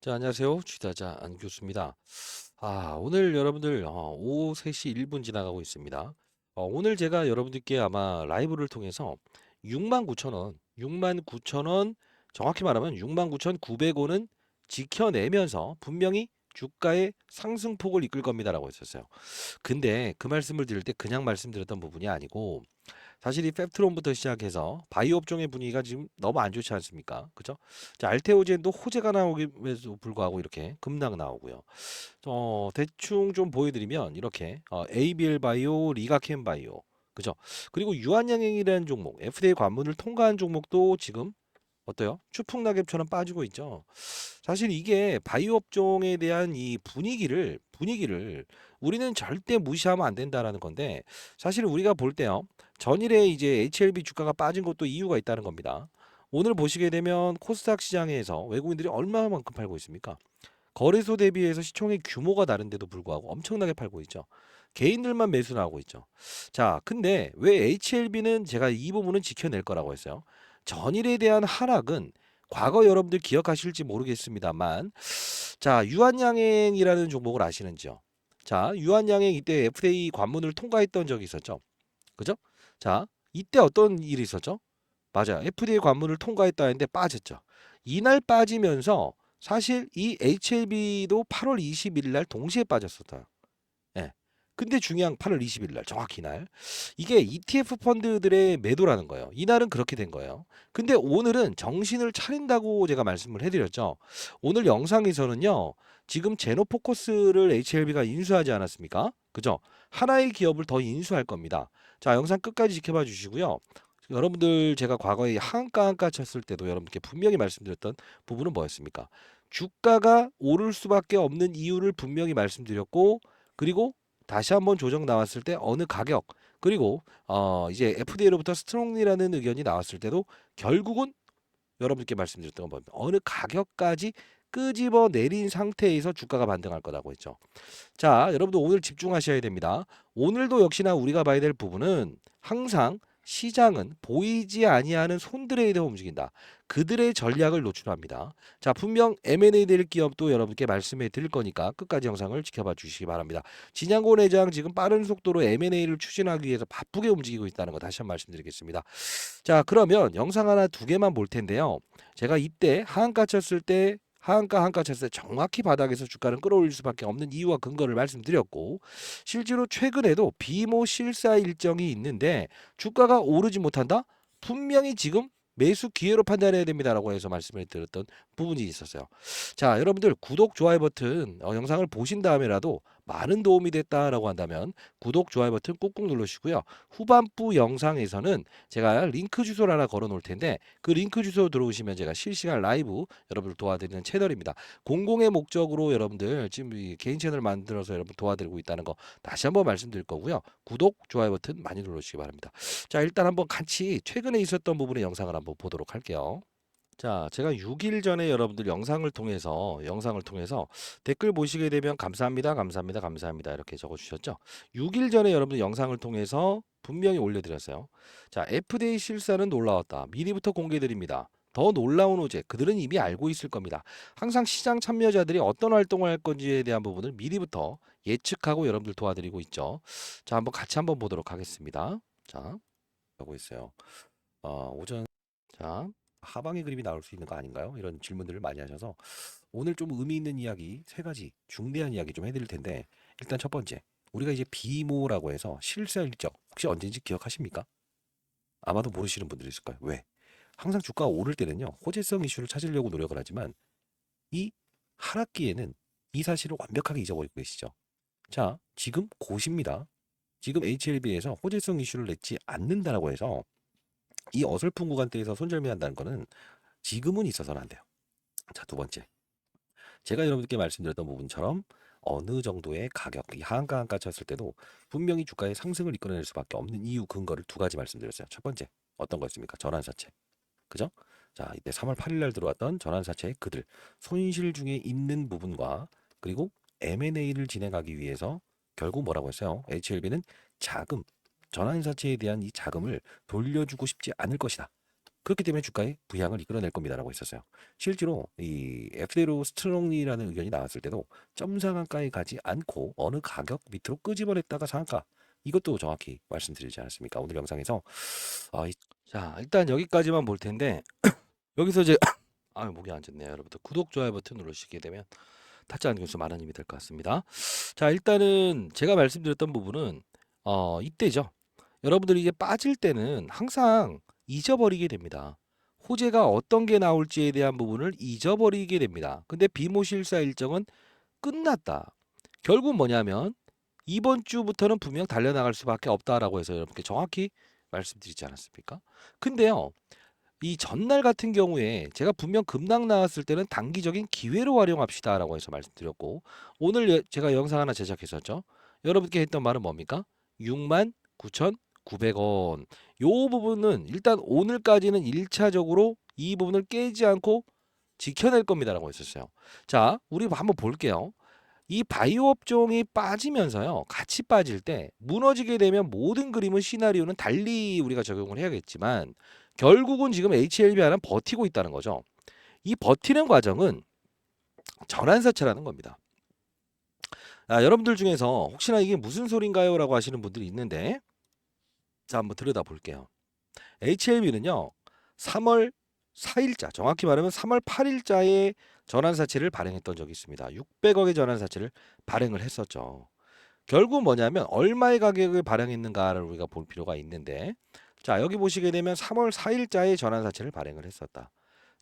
자, 안녕하세요. 취다자 안교수입니다. 오늘 여러분들 오후 3시 1분 지나가고 있습니다. 오늘 제가 여러분들께 아마 라이브를 통해서 69,000원, 69,000원, 정확히 말하면 69,900원은 지켜내면서 분명히 주가의 상승폭을 이끌 겁니다라고 했었어요. 근데 그 말씀을 드릴 때 그냥 말씀드렸던 부분이 아니고 사실 이 펩트론부터 시작해서 바이오 업종의 분위기가 지금 너무 안 좋지 않습니까? 그죠? 자, 알테오젠도 호재가 나오기에도 불구하고 이렇게 급락 나오고요. 대충 좀 보여드리면 이렇게 ABL 바이오, 리가켄 바이오, 그죠? 그리고 유한양행이라는 종목, FDA 관문을 통과한 종목도 지금 어때요? 추풍낙엽처럼 빠지고 있죠. 사실 이게 바이오 업종에 대한 이 분위기를 우리는 절대 무시하면 안 된다라는 건데 사실 우리가 볼 때요. 전일에 이제 HLB 주가가 빠진 것도 이유가 있다는 겁니다. 오늘 보시게 되면 코스닥 시장에서 외국인들이 얼마만큼 팔고 있습니까? 거래소 대비해서 시총의 규모가 다른데도 불구하고 엄청나게 팔고 있죠. 개인들만 매수 나오고 있죠. 자, 근데 왜 HLB는 제가 이 부분은 지켜낼 거라고 했어요. 전일에 대한 하락은 과거 여러분들 기억하실지 모르겠습니다만, 자, 유한양행이라는 종목을 아시는지요? 자, 유한양행 이때 FDA 관문을 통과했던 적이 있었죠. 그죠? 자, 이때 어떤 일이 있었죠? 맞아요. FDA 관문을 통과했다 했는데 빠졌죠. 이날 빠지면서 사실 이 HLB도 8월 20일 날 동시에 빠졌었다. 예. 근데 중요한 8월 20일 날 정확히 이날 이게 ETF 펀드들의 매도라는 거예요. 이날은 그렇게 된 거예요. 근데 오늘은 정신을 차린다고 제가 말씀을 해드렸죠. 오늘 영상에서는요. 지금 제노포커스를 HLB가 인수하지 않았습니까? 그죠? 하나의 기업을 더 인수할 겁니다. 자, 영상 끝까지 지켜봐 주시고요. 여러분들 제가 과거에 한가 쳤을 때도 여러분께 분명히 말씀드렸던 부분은 뭐였습니까? 주가가 오를 수밖에 없는 이유를 분명히 말씀드렸고 그리고 다시 한번 조정 나왔을 때 어느 가격 그리고 이제 FDA로부터 스트롱리라는 의견이 나왔을 때도 결국은 여러분께 말씀드렸던 건 뭡니까? 어느 가격까지 끄집어 내린 상태에서 주가가 반등할 거라고 했죠. 자, 여러분들 오늘 집중하셔야 됩니다. 오늘도 역시나 우리가 봐야 될 부분은 항상 시장은 보이지 아니하는 손들에 대해 움직인다. 그들의 전략을 노출합니다. 자, 분명 M&A 될 기업도 여러분께 말씀해 드릴 거니까 끝까지 영상을 지켜봐 주시기 바랍니다. 진양고 회장 지금 빠른 속도로 M&A를 추진하기 위해서 바쁘게 움직이고 있다는 거 다시 한번 말씀드리겠습니다. 자, 그러면 영상 하나 두 개만 볼 텐데요. 제가 이때 하한가 쳤을 때 한가 쳤을 때 정확히 바닥에서 주가는 끌어올릴 수밖에 없는 이유와 근거를 말씀드렸고 실제로 최근에도 비모 실사 일정이 있는데 주가가 오르지 못한다? 분명히 지금 매수 기회로 판단해야 됩니다라고 해서 말씀을 드렸던 부분이 있었어요. 자, 여러분들 구독, 좋아요 버튼 영상을 보신 다음에라도 많은 도움이 됐다라고 한다면 구독, 좋아요 버튼 꾹꾹 누르시고요. 후반부 영상에서는 제가 링크 주소를 하나 걸어 놓을 텐데 그 링크 주소 들어오시면 제가 실시간 라이브 여러분을 도와드리는 채널입니다. 공공의 목적으로 여러분들 지금 이 개인 채널 만들어서 여러분 도와드리고 있다는 거 다시 한번 말씀드릴 거고요. 구독, 좋아요 버튼 많이 눌러주시기 바랍니다. 자, 일단 한번 같이 최근에 있었던 부분의 영상을 한번 보도록 할게요. 자, 제가 6일 전에 여러분들 영상을 통해서 댓글 보시게 되면 감사합니다, 감사합니다, 감사합니다 이렇게 적어주셨죠. 6일 전에 여러분들 영상을 통해서 분명히 올려드렸어요. 자, FDA 실사는 놀라웠다. 미리부터 공개드립니다. 더 놀라운 호재, 그들은 이미 알고 있을 겁니다. 항상 시장 참여자들이 어떤 활동을 할 건지에 대한 부분을 미리부터 예측하고 여러분들 도와드리고 있죠. 자, 한번 같이 한번 보도록 하겠습니다. 자, 하고 있어요. 오전 자, 하방의 그림이 나올 수 있는 거 아닌가요? 이런 질문들을 많이 하셔서 오늘 좀 의미 있는 이야기 세 가지 중대한 이야기 좀 해드릴 텐데 일단 첫 번째 우리가 이제 비모라고 해서 실사 일정 혹시 언제인지 기억하십니까? 아마도 모르시는 분들이 있을 거예요. 왜? 항상 주가가 오를 때는요 호재성 이슈를 찾으려고 노력을 하지만 이 하락기에는 이 사실을 완벽하게 잊어버리고 계시죠. 자, 지금 고시입니다. 지금 HLB에서 호재성 이슈를 냈지 않는다라고 해서 이 어설픈 구간대에서 손절매한다는 거는 지금은 있어서는 안 돼요. 자, 두 번째. 제가 여러분께 말씀드렸던 부분처럼 어느 정도의 가격, 이 하한가 쳤을 때도 분명히 주가의 상승을 이끌어낼 수밖에 없는 이유 근거를 두 가지 말씀드렸어요. 첫 번째, 어떤 거였습니까? 전환사채. 그죠? 자, 이때 3월 8일 날 들어왔던 전환사채의 그들, 손실 중에 있는 부분과 그리고 M&A를 진행하기 위해서 결국 뭐라고 했어요? HLB는 자금, 전환사채에 대한 이 자금을 돌려주고 싶지 않을 것이다. 그렇기 때문에 주가의 부양을 이끌어낼 겁니다라고 했었어요. 실제로 이 F대로 스트롱리라는 의견이 나왔을 때도 점 상한가에 가지 않고 어느 가격 밑으로 끄집어냈다가 상한가, 이것도 정확히 말씀드리지 않았습니까? 오늘 영상에서. 자, 일단 여기까지만 볼 텐데 여기서 이제 목이 안 좋네요. 여러분들 구독, 좋아요 버튼 누르시게 되면 타짜 안경수 만원 힘이 될 것 같습니다. 자, 일단은 제가 말씀드렸던 부분은 이때죠. 여러분들이 이게 빠질 때는 항상 잊어버리게 됩니다. 호재가 어떤 게 나올지에 대한 부분을 잊어버리게 됩니다. 근데 비모실사 일정은 끝났다. 결국 뭐냐면 이번 주부터는 분명 달려나갈 수밖에 없다라고 해서 여러분께 정확히 말씀드리지 않았습니까? 근데요, 이 전날 같은 경우에 제가 분명 급락 나왔을 때는 단기적인 기회로 활용합시다라고 해서 말씀드렸고, 오늘 제가 영상 하나 제작했었죠. 여러분께 했던 말은 뭡니까? 69,900원. 요 부분은 일단 오늘까지는 1차적으로 이 부분을 깨지 않고 지켜낼 겁니다라고 했었어요. 자, 우리 한번 볼게요. 이 바이오 업종이 빠지면서요, 같이 빠질 때 무너지게 되면 모든 그림은 시나리오는 달리 우리가 적용을 해야겠지만 결국은 지금 HLB 하나 버티고 있다는 거죠. 이 버티는 과정은 전환사채라는 겁니다. 여러분들 중에서 혹시나 이게 무슨 소린가요? 라고 하시는 분들이 있는데, 자, 한번 들여다 볼게요. HLB는요, 3월 4일자, 정확히 말하면 3월 8일자에 전환사채를 발행했던 적이 있습니다. 600억의 전환사채를 발행을 했었죠. 결국 뭐냐면 얼마의 가격을 발행했는가를 우리가 볼 필요가 있는데, 자, 여기 보시게 되면 3월 4일자에 전환사채를 발행을 했었다.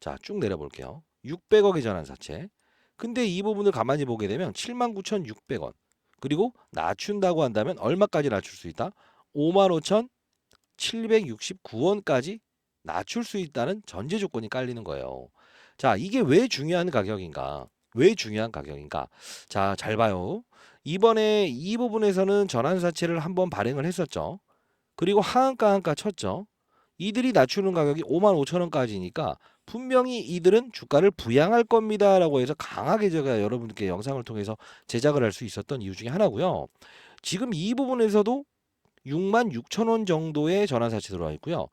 자, 쭉 내려볼게요. 600억의 전환사채. 근데 이 부분을 가만히 보게 되면 79,600원. 그리고 낮춘다고 한다면 얼마까지 낮출 수 있다? 55,769원까지 낮출 수 있다는 전제 조건이 깔리는 거예요. 자, 이게 왜 중요한 가격인가? 왜 중요한 가격인가? 자, 잘 봐요. 이번에 이 부분에서는 전환사채를 한번 발행을 했었죠. 그리고 하한가 한가 쳤죠. 이들이 낮추는 가격이 55,000원까지니까 분명히 이들은 주가를 부양할 겁니다라고 해서 강하게 제가 여러분께 영상을 통해서 제작을 할 수 있었던 이유 중에 하나고요. 지금 이 부분에서도 66,000원 정도의 전환사채 들어와 있고요.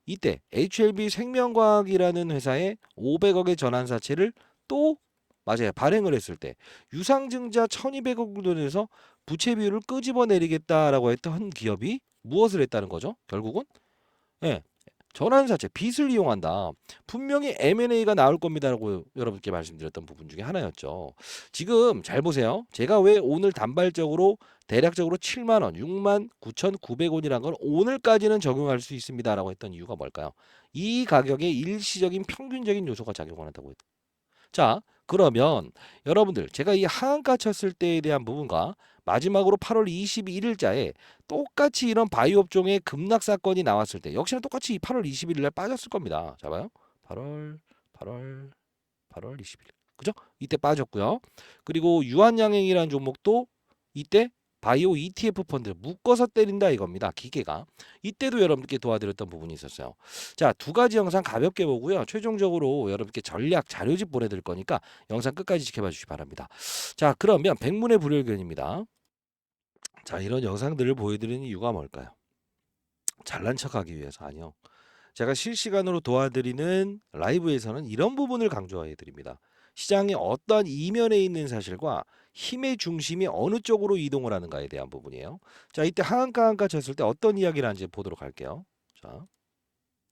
이때 HLB 생명과학이라는 회사에 500억의 전환사채를 또 맞아요, 발행을 했을 때 유상증자 1200억 돈에서 부채 비율을 끄집어내리겠다라고 했던 기업이 무엇을 했다는 거죠? 결국은 예, 전환사채 빚을 이용한다. 분명히 M&A가 나올 겁니다라고 여러분께 말씀드렸던 부분 중에 하나였죠. 지금 잘 보세요. 제가 왜 오늘 단발적으로 대략적으로 7만 원, 69,900원이란 걸 오늘까지는 적용할 수 있습니다라고 했던 이유가 뭘까요? 이 가격에 일시적인 평균적인 요소가 작용한다고 했죠. 자, 그러면 여러분들 제가 이 하한가 쳤을 때에 대한 부분과 마지막으로 8월 21일자에 똑같이 이런 바이오 업종의 급락 사건이 나왔을 때 역시나 똑같이 8월 21일 날 빠졌을 겁니다. 자 봐요. 8월 20일. 그죠? 이때 빠졌고요. 그리고 유한양행이라는 종목도 이때 바이오 ETF 펀드 묶어서 때린다 이겁니다. 기계가. 이때도 여러분께 도와드렸던 부분이 있었어요. 자, 두 가지 영상 가볍게 보고요. 최종적으로 여러분께 전략 자료집 보내드릴 거니까 영상 끝까지 지켜봐 주시기 바랍니다. 자, 그러면 백문의 불여일견입니다. 자, 이런 영상들을 보여드리는 이유가 뭘까요? 잘난 척하기 위해서 아니요. 제가 실시간으로 도와드리는 라이브에서는 이런 부분을 강조해 드립니다. 시장의 어떤 이면에 있는 사실과 힘의 중심이 어느 쪽으로 이동을 하는가에 대한 부분이에요. 자, 이때 하한가 쳤을 때 어떤 이야기를 하는지 보도록 할게요. 자,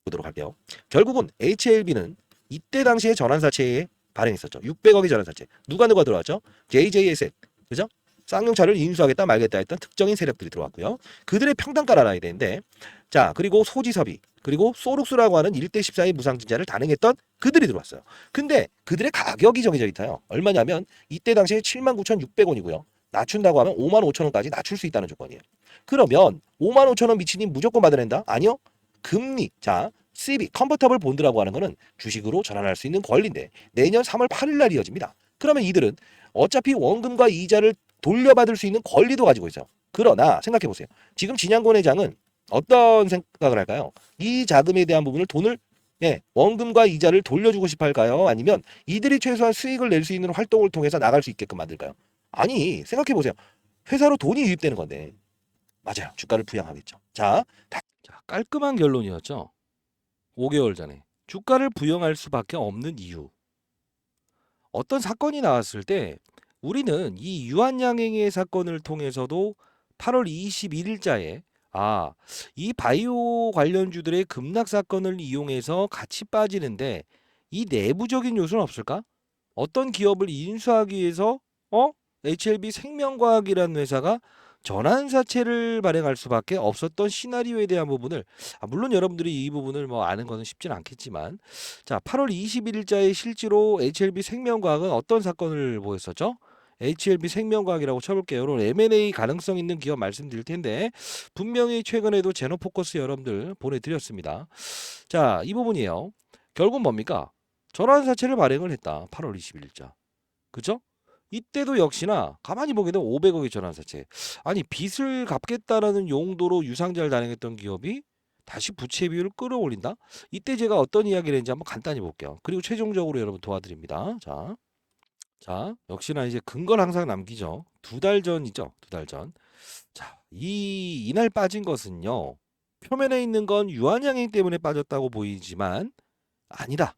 보도록 할게요. 결국은 HLB는 이때 당시에 전환사채에 발행했었죠. 600억의 전환사채. 누가 들어왔죠? JJSL. 그죠? 쌍용차를 인수하겠다 말겠다 했던 특정인 세력들이 들어왔고요. 그들의 평단가를 알아야 되는데, 자, 그리고 소지섭이, 그리고 소룩스라고 하는 1대 14의 무상증자를 단행했던 그들이 들어왔어요. 근데 그들의 가격이 정해져 있어요. 얼마냐면 이때 당시에 79,600원이고요. 낮춘다고 하면 55,000원까지 낮출 수 있다는 조건이에요. 그러면 55,000원 미치님 무조건 받아낸다? 아니요. 금리, 자, CB, 컨버터블 본드라고 하는 거는 주식으로 전환할 수 있는 권리인데 내년 3월 8일 날 이어집니다. 그러면 이들은 어차피 원금과 이자를 돌려받을 수 있는 권리도 가지고 있어요. 그러나 생각해 보세요. 지금 진양권 회장은 어떤 생각을 할까요? 이 자금에 대한 부분을 돈을 원금과 이자를 돌려주고 싶어 할까요? 아니면 이들이 최소한 수익을 낼 수 있는 활동을 통해서 나갈 수 있게끔 만들까요? 아니, 생각해 보세요. 회사로 돈이 유입되는 건데 맞아요. 주가를 부양하겠죠. 자, 깔끔한 결론이었죠. 5개월 전에 주가를 부양할 수밖에 없는 이유. 어떤 사건이 나왔을 때 우리는 이 유한양행의 사건을 통해서도 8월 21일자에 이 바이오 관련주들의 급락 사건을 이용해서 같이 빠지는데 이 내부적인 요소는 없을까? 어떤 기업을 인수하기 위해서 HLB 생명과학이라는 회사가 전환사채를 발행할 수밖에 없었던 시나리오에 대한 부분을 물론 여러분들이 이 부분을 뭐 아는 것은 쉽진 않겠지만 자 8월 21일자에 실제로 HLB 생명과학은 어떤 사건을 보였었죠? HLB 생명과학이라고 쳐볼게요. 오늘 M&A 가능성 있는 기업 말씀드릴 텐데 분명히 최근에도 제노포커스 여러분들 보내드렸습니다. 자, 이 부분이에요. 결국 뭡니까? 전환사채를 발행을 했다. 8월 21일자. 그죠? 이때도 역시나 가만히 보게 되면 500억의 전환사채. 아니 빚을 갚겠다라는 용도로 유상증자를 단행했던 기업이 다시 부채 비율을 끌어올린다? 이때 제가 어떤 이야기를 했는지 한번 간단히 볼게요. 그리고 최종적으로 여러분 도와드립니다. 자, 역시나 이제 근거를 항상 남기죠. 2달 전이죠. 2달 전. 자, 이날 빠진 것은요. 표면에 있는 건 유한양행 때문에 빠졌다고 보이지만 아니다.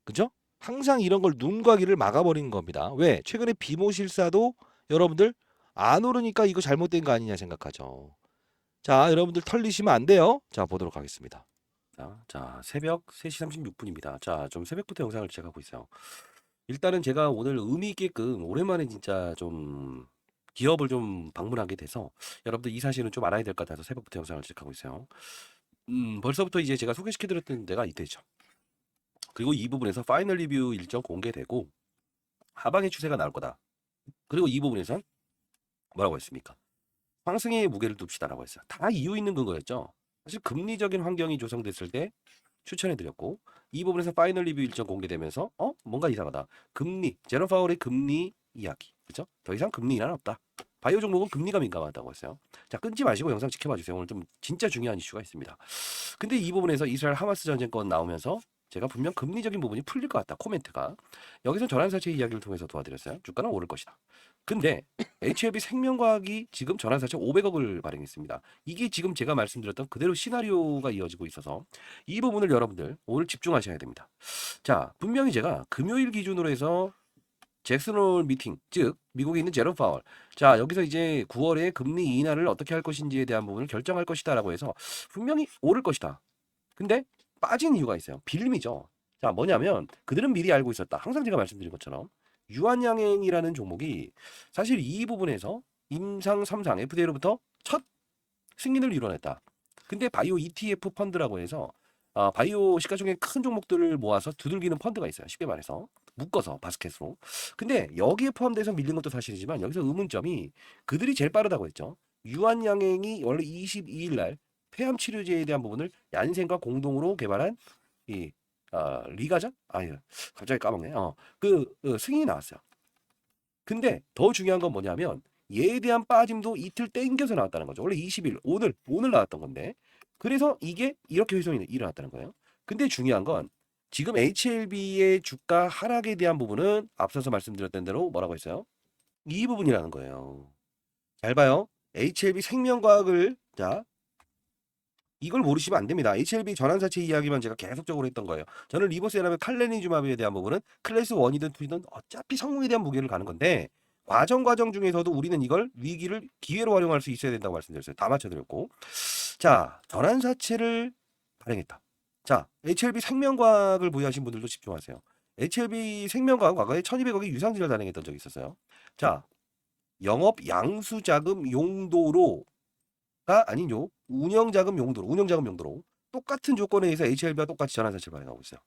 그죠? 항상 이런 걸 눈과 귀를 막아버리는 겁니다. 왜? 최근에 비모 실사도 여러분들 안 오르니까 이거 잘못된 거 아니냐 생각하죠. 자, 여러분들 털리시면 안 돼요. 자, 보도록 하겠습니다. 자, 새벽 3시 36분입니다. 자, 좀 새벽부터 영상을 시작하고 있어요. 일단은 제가 오늘 의미 있게끔 오랜만에 진짜 좀 기업을 좀 방문하게 돼서 여러분들 이 사실은 좀 알아야 될 것 같아서 새벽부터 영상을 시작하고 있어요. 벌써부터 이제 제가 소개시켜드렸던 데가 이때죠. 그리고 이 부분에서 파이널 리뷰 일정 공개되고 하방의 추세가 나올 거다. 그리고 이 부분에선 뭐라고 했습니까? 상승의 무게를 둡시다라고 했어요. 다 이유 있는 근거였죠. 사실 금리적인 환경이 조성됐을 때 추천해드렸고 이 부분에서 파이널 리뷰 일정 공개되면서 뭔가 이상하다. 금리, 제로 파월의 금리 이야기. 그죠? 더 이상 금리 인하는 없다. 바이오 종목은 금리가 민감하다고 했어요. 자, 끊지 마시고 영상 지켜봐 주세요. 오늘 좀 진짜 중요한 이슈가 있습니다. 근데 이 부분에서 이스라엘 하마스 전쟁권 나오면서 제가 분명 금리적인 부분이 풀릴 것 같다. 코멘트가. 여기서 전환사채 이야기를 통해서 도와드렸어요. 주가는 오를 것이다. 근데 HLB 생명과학이 지금 전환사채 500억을 발행했습니다. 이게 지금 제가 말씀드렸던 그대로 시나리오가 이어지고 있어서 이 부분을 여러분들 오늘 집중하셔야 됩니다. 자, 분명히 제가 금요일 기준으로 해서 잭슨홀 미팅, 즉 미국에 있는 제롬 파월. 자, 여기서 이제 9월에 금리 인하를 어떻게 할 것인지에 대한 부분을 결정할 것이다라고 해서 분명히 오를 것이다. 근데 빠진 이유가 있어요. 빌림이죠. 자, 뭐냐면 그들은 미리 알고 있었다. 항상 제가 말씀드린 것처럼 유한양행이라는 종목이 사실 이 부분에서 임상 3상 FDA로부터 첫 승인을 이뤄냈다. 근데 바이오 ETF 펀드라고 해서 바이오 시가총액 큰 종목들을 모아서 두들기는 펀드가 있어요. 쉽게 말해서 묶어서 바스켓으로. 근데 여기에 포함돼서 밀린 것도 사실이지만 여기서 의문점이 그들이 제일 빠르다고 했죠. 유한양행이 원래 22일 날 폐암 치료제에 대한 부분을 얀센과 공동으로 개발한 이 리가자? 갑자기 까먹네. 승인이 나왔어요. 근데 더 중요한 건 뭐냐면 얘에 대한 빠짐도 이틀 땡겨서 나왔다는 거죠. 원래 20일 오늘 나왔던 건데 그래서 이게 이렇게 회송이 일어났다는 거예요. 근데 중요한 건 지금 HLB의 주가 하락에 대한 부분은 앞서서 말씀드렸던 대로 뭐라고 했어요? 이 부분이라는 거예요. 잘 봐요. HLB 생명과학을 이걸 모르시면 안 됩니다. HLB 전환사채 이야기만 제가 계속적으로 했던 거예요. 저는 리보세라면 칼레니주마브에 대한 부분은 클래스 1이든 2이든 어차피 성공에 대한 무게를 가는 건데 과정 중에서도 우리는 이걸 위기를 기회로 활용할 수 있어야 된다고 말씀드렸어요. 다 맞춰드렸고 자, 전환사채를 발행했다. 자, HLB 생명과학을 보유하신 분들도 집중하세요. HLB 생명과학 과거에 1200억의 유상증자를 단행했던 적이 있었어요. 자, 영업 양수자금 용도로 아니죠. 운영자금 용도로 똑같은 조건에 의해서 HLB와 똑같이 전환사채를 발행하고 있어요.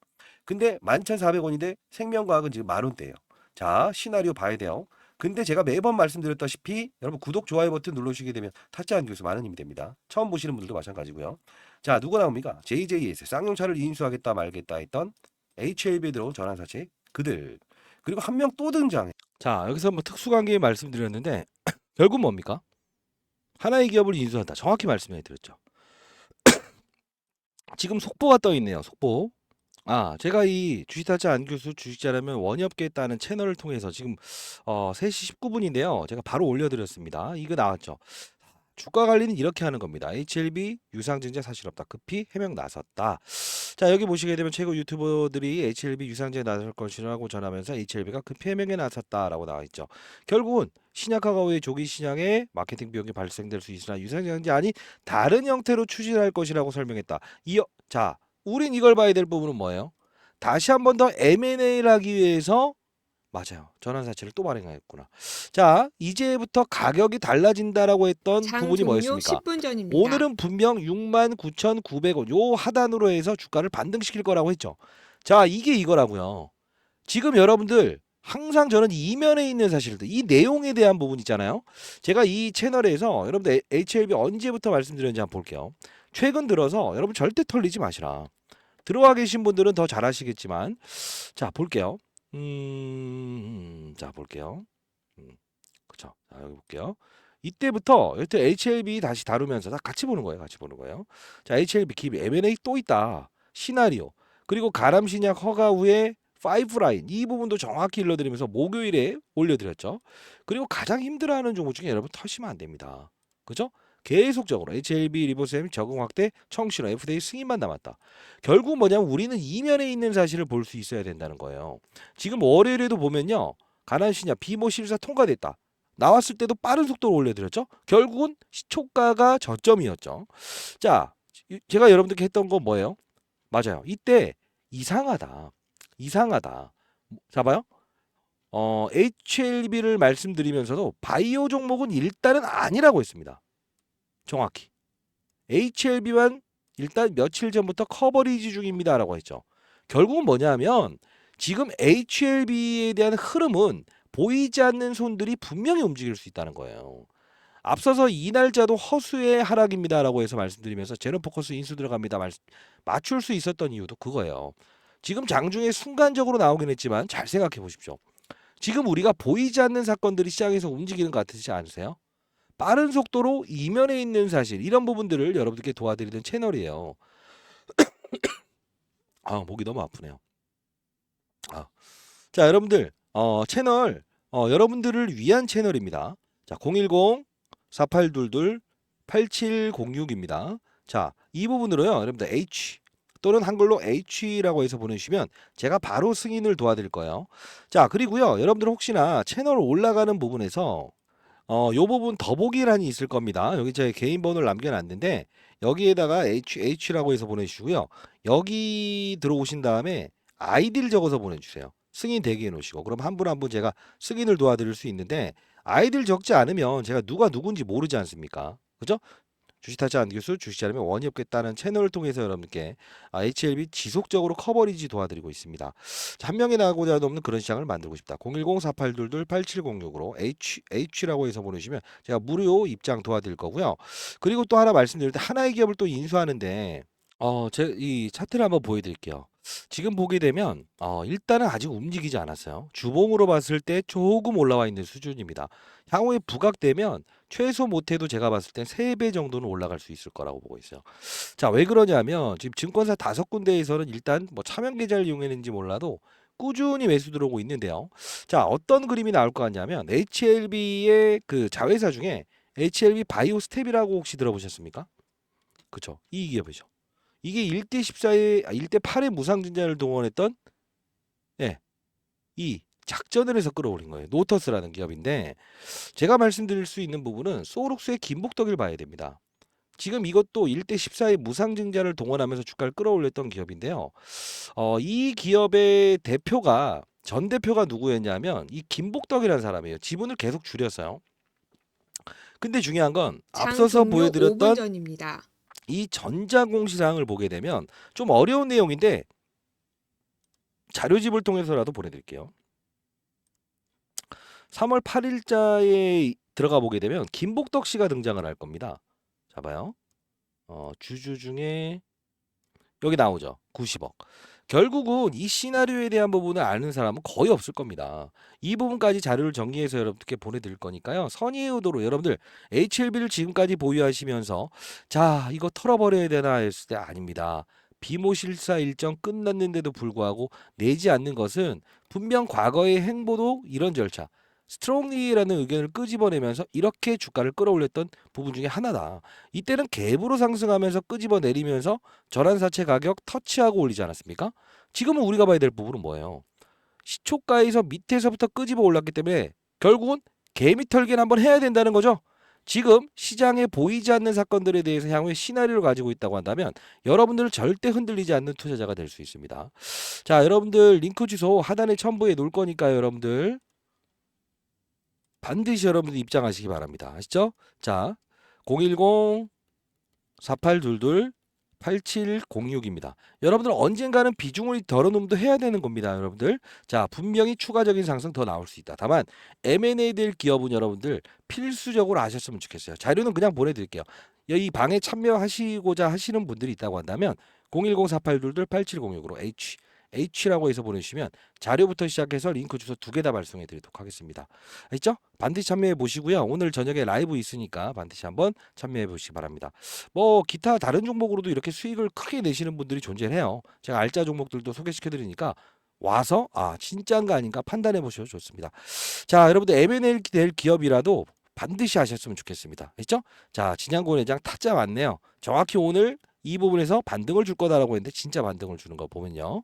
근데 11,400원인데 생명과학은 지금 10,000원대예요. 자, 시나리오 봐야 돼요. 근데 제가 매번 말씀드렸다시피 여러분 구독, 좋아요 버튼 눌러주시게 되면 타짜 안교수 많은 힘이 됩니다. 처음 보시는 분들도 마찬가지고요. 자, 누가 나옵니까? JJS 쌍용차를 인수하겠다 말겠다 했던 HLB에 들어온 전환사채 그들. 그리고 한 명 또 등장해. 자, 여기서 뭐 특수관계 말씀드렸는데 결국 뭡니까? 하나의 기업을 인수한다. 정확히 말씀해 드렸죠. 지금 속보가 떠 있네요. 속보. 제가 이 주식타짜 안교수 주식자라면 원의없게 했다는 채널을 통해서 지금 3시 19분인데요. 제가 바로 올려드렸습니다. 이거 나왔죠. 주가 관리는 이렇게 하는 겁니다. HLB 유상증자 사실 없다. 급히 해명 나섰다. 자, 여기 보시게 되면 최고 유튜버들이 HLB 유상증자에 나설 것이라고 전하면서 HLB가 급히 해명에 나섰다라고 나와 있죠. 결국은 신약화가 후에 조기 시장에 마케팅 비용이 발생될 수 있으나 유상증자 아닌 다른 형태로 추진할 것이라고 설명했다. 자, 우린 이걸 봐야 될 부분은 뭐예요? 다시 한 번 더 M&A를 하기 위해서 맞아요. 전환 사채를 또 발행하였구나. 자, 이제부터 가격이 달라진다라고 했던 장 부분이 종료 뭐였습니까? 10분 전입니다. 오늘은 분명 69,900원 요 하단으로 해서 주가를 반등시킬 거라고 했죠. 자, 이게 이거라고요. 지금 여러분들 항상 저는 이면에 있는 사실들, 이 내용에 대한 부분 있잖아요. 제가 이 채널에서 여러분들 HLB 언제부터 말씀드렸는지 한번 볼게요. 최근 들어서 여러분 절대 털리지 마시라. 들어와 계신 분들은 더 잘 아시겠지만, 자, 볼게요. 자, 볼게요. 그쵸. 자, 여기 볼게요. 이때부터 여튼 HLB 다시 다루면서 다 같이 보는 거예요. 같이 보는 거예요. 자, HLB 기비 M&A 또 있다. 시나리오. 그리고 가람 신약 허가 후에 5라인 이 부분도 정확히 일러드리면서 목요일에 올려드렸죠. 그리고 가장 힘들어하는 종목 중에 여러분 터시면 안 됩니다. 그죠? 계속적으로 HLB 리버스엠 적응 확대 청실화 FDA 승인만 남았다. 결국 뭐냐면 우리는 이면에 있는 사실을 볼 수 있어야 된다는 거예요. 지금 월요일에도 보면요. 가난시냐 비모 실사 통과됐다. 나왔을 때도 빠른 속도로 올려드렸죠. 결국은 시초가가 저점이었죠. 자, 제가 여러분들께 했던 건 뭐예요? 맞아요. 이때 이상하다. 이상하다. 잡아요? HLB를 말씀드리면서도 바이오 종목은 일단은 아니라고 했습니다. 정확히. HLB만 일단 며칠 전부터 커버리지 중입니다라고 했죠. 결국은 뭐냐면 지금 HLB에 대한 흐름은 보이지 않는 손들이 분명히 움직일 수 있다는 거예요. 앞서서 이 날짜도 허수의 하락입니다라고 해서 말씀드리면서 제로포커스 인수 들어갑니다. 맞출 수 있었던 이유도 그거예요. 지금 장중에 순간적으로 나오긴 했지만 잘 생각해 보십시오. 지금 우리가 보이지 않는 사건들이 시장에서 움직이는 것 같으시지 않으세요? 빠른 속도로 이면에 있는 사실 이런 부분들을 여러분들께 도와드리는 채널이에요. 아, 목이 너무 아프네요. 자, 여러분들 채널 여러분들을 위한 채널입니다. 자, 010-4822-8706입니다. 자, 이 부분으로요. 여러분들 H 또는 한글로 H라고 해서 보내주시면 제가 바로 승인을 도와드릴 거예요. 자, 그리고요. 여러분들 혹시나 채널 올라가는 부분에서 요 부분 더보기란이 있을 겁니다. 여기 제 개인 번호를 남겨놨는데 여기에다가 H라고 해서 보내주시고요. 여기 들어오신 다음에 아이디를 적어서 보내주세요. 승인 대기해 놓으시고 그럼 한 분 한 분 제가 승인을 도와드릴 수 있는데 아이디를 적지 않으면 제가 누가 누군지 모르지 않습니까? 그죠? 주식타짜 안교수 주식자람의 원이 없겠다는 채널을 통해서 여러분께 HLB 지속적으로 커버리지 도와드리고 있습니다. 자, 한 명이 나가고자 없는 그런 시장을 만들고 싶다. 010-4822-8706으로 H라고 해서 보내주시면 제가 무료 입장 도와드릴 거고요. 그리고 또 하나 말씀드릴 때 하나의 기업을 또 인수하는데 제 이 차트를 한번 보여드릴게요. 지금 보게 되면 일단은 아직 움직이지 않았어요. 주봉으로 봤을 때 조금 올라와 있는 수준입니다. 향후에 부각되면 최소 못해도 제가 봤을 땐 3배 정도는 올라갈 수 있을 거라고 보고 있어요. 자, 왜 그러냐면 지금 증권사 5군데에서는 일단 뭐 차명 계좌를 이용했는지 몰라도 꾸준히 매수 들어오고 있는데요. 자, 어떤 그림이 나올 것 같냐면 HLB의 그 자회사 중에 HLB 바이오 스텝이라고 혹시 들어보셨습니까? 그쵸? 이 기업이죠. 이게 1대 14에 1대 8의 무상증자를 동원했던 이 작전을 해서 끌어올린 거예요. 노터스라는 기업인데 제가 말씀드릴 수 있는 부분은 소록스의 김복덕을 봐야 됩니다. 지금 이것도 1대 14의 무상증자를 동원하면서 주가를 끌어올렸던 기업인데요. 이 기업의 대표가 전 대표가 누구였냐면 이 김복덕이라는 사람이에요. 지분을 계속 줄였어요. 근데 중요한 건 장 앞서서 종료 5분 보여드렸던 전입니다. 이 전자공시사항을 보게 되면 좀 어려운 내용인데 자료집을 통해서라도 보내드릴게요. 3월 8일자에 들어가 보게 되면 김복덕 씨가 등장을 할 겁니다. 잡아요. 주주 중에 여기 나오죠. 90억. 결국은 이 시나리오에 대한 부분을 아는 사람은 거의 없을 겁니다. 이 부분까지 자료를 정리해서 여러분들께 보내드릴 거니까요. 선의의 의도로 여러분들 HLB를 지금까지 보유하시면서 자 이거 털어버려야 되나 했을 때 아닙니다. 비모실사 일정 끝났는데도 불구하고 내지 않는 것은 분명 과거의 행보도 이런 절차 스트롱리라는 의견을 끄집어내면서 이렇게 주가를 끌어올렸던 부분 중에 하나다. 이때는 갭으로 상승하면서 끄집어내리면서 전환사채 가격 터치하고 올리지 않았습니까? 지금은 우리가 봐야 될 부분은 뭐예요? 시초가에서 밑에서부터 끄집어 올랐기 때문에 결국은 개미 털기는 한번 해야 된다는 거죠. 지금 시장에 보이지 않는 사건들에 대해서 향후에 시나리오를 가지고 있다고 한다면 여러분들은 절대 흔들리지 않는 투자자가 될 수 있습니다. 자, 여러분들 링크 주소 하단에 첨부해 놓을 거니까요. 여러분들 반드시 여러분들 입장하시기 바랍니다. 아시죠? 자, 010 4822 8706입니다. 여러분들 언젠가는 비중을 덜어놓음도 해야 되는 겁니다. 여러분들. 자, 분명히 추가적인 상승 더 나올 수 있다. 다만 M&A 될 기업은 여러분들 필수적으로 아셨으면 좋겠어요. 자료는 그냥 보내드릴게요. 이 방에 참여하시고자 하시는 분들이 있다고 한다면 010-4822-8706으로 H라고 해서 보내주시면 자료부터 시작해서 링크 주소 2개 다 발송해 드리도록 하겠습니다. 알겠죠? 반드시 참여해 보시고요. 오늘 저녁에 라이브 있으니까 반드시 한번 참여해 보시기 바랍니다. 뭐 기타 다른 종목으로도 이렇게 수익을 크게 내시는 분들이 존재해요. 제가 알짜 종목들도 소개시켜 드리니까 와서 진짜인가 아닌가 판단해 보셔도 좋습니다. 자, 여러분들 M&A 될 기업이라도 반드시 하셨으면 좋겠습니다. 알겠죠? 자, 진양고 회장 타짜 맞네요. 정확히 오늘 이 부분에서 반등을 줄 거다라고 했는데 진짜 반등을 주는 거 보면요.